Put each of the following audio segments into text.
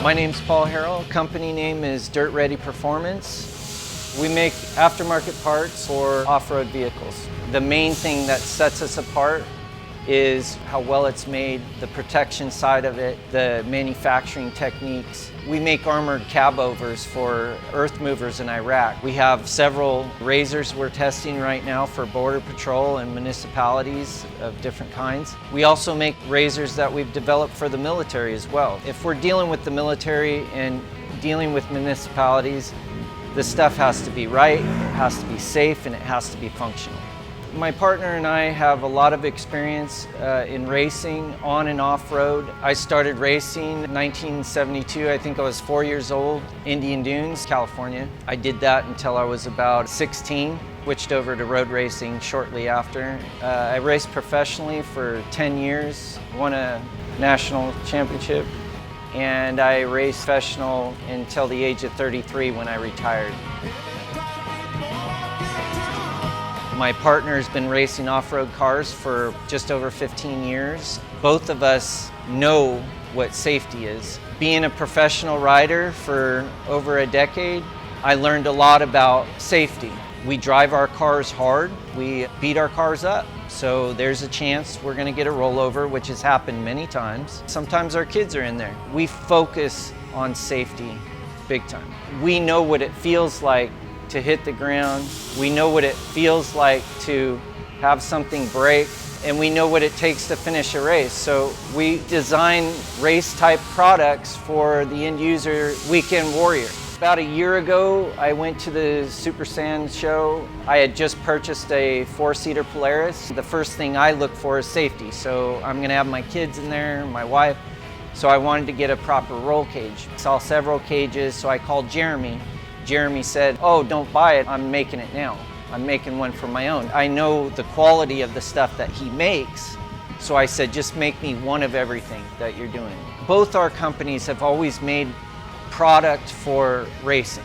My name's Paul Harrell. Company name is Dirt Ready Performance. We make aftermarket parts for off-road vehicles. The main thing that sets us apart is how well it's made, the protection side of it, the manufacturing techniques. We make armored cab overs for earth movers in Iraq. We have several razors we're testing right now for Border Patrol and municipalities of different kinds. We also make razors that we've developed for the military as well. If we're dealing with the military and dealing with municipalities, the stuff has to be right, it has to be safe, and it has to be functional. My partner and I have a lot of experience in racing on and off-road. I started racing in 1972. I think I was 4 years old, Indian Dunes, California. I did that until I was about 16. Switched over to road racing shortly after. I raced professionally for 10 years, won a national championship, and I raced professional until the age of 33 when I retired. My partner's been racing off-road cars for just over 15 years. Both of us know what safety is. Being a professional rider for over a decade, I learned a lot about safety. We drive our cars hard, we beat our cars up. So there's a chance we're gonna get a rollover, which has happened many times. Sometimes our kids are in there. We focus on safety big time. We know what it feels like to hit the ground. We know what it feels like to have something break, and we know what it takes to finish a race. So we design race type products for the end user weekend warrior. About a year ago, I went to the Super Sand show. I had just purchased a 4-seater Polaris. The first thing I look for is safety. So I'm gonna have my kids in there, my wife. So I wanted to get a proper roll cage. Saw several cages, so I called Jeremy. Jeremy said, "Oh, don't buy it, I'm making it now. I'm making one for my own." I know the quality of the stuff that he makes, so I said, just make me one of everything that you're doing. Both our companies have always made product for racing.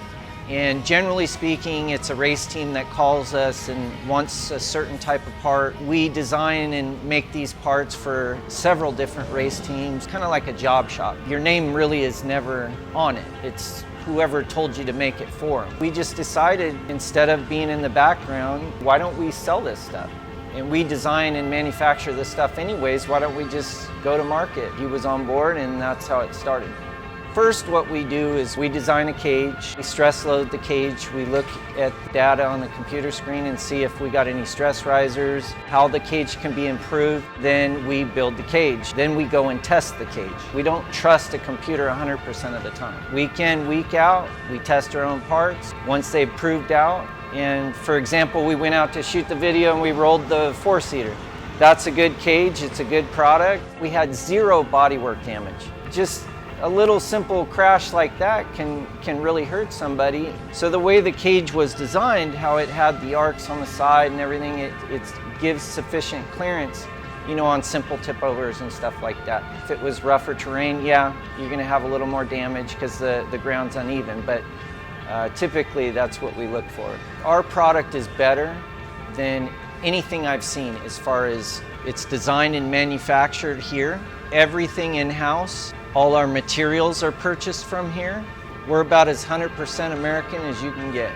And generally speaking, it's a race team that calls us and wants a certain type of part. We design and make these parts for several different race teams, kind of like a job shop. Your name really is never on it. It's whoever told you to make it for them. We just decided, instead of being in the background, why don't we sell this stuff? And we design and manufacture this stuff anyways, why don't we just go to market? He was on board, and that's how it started. First, what we do is we design a cage. We stress load the cage. We look at data on the computer screen and see if we got any stress risers, how the cage can be improved. Then we build the cage. Then we go and test the cage. We don't trust a computer 100% of the time. Week in, week out, we test our own parts. Once they've proved out, and for example, we went out to shoot the video and we rolled the 4-seater. That's a good cage, it's a good product. We had 0 bodywork damage. Just a little simple crash like that can really hurt somebody. So the way the cage was designed, how it had the arcs on the side and everything, it gives sufficient clearance, you know, on simple tip overs and stuff like that. If it was rougher terrain, yeah, you're gonna have a little more damage because the ground's uneven, but typically that's what we look for. Our product is better than anything I've seen as far as it's designed and manufactured here. Everything in-house. All our materials are purchased from here. We're about as 100% American as you can get.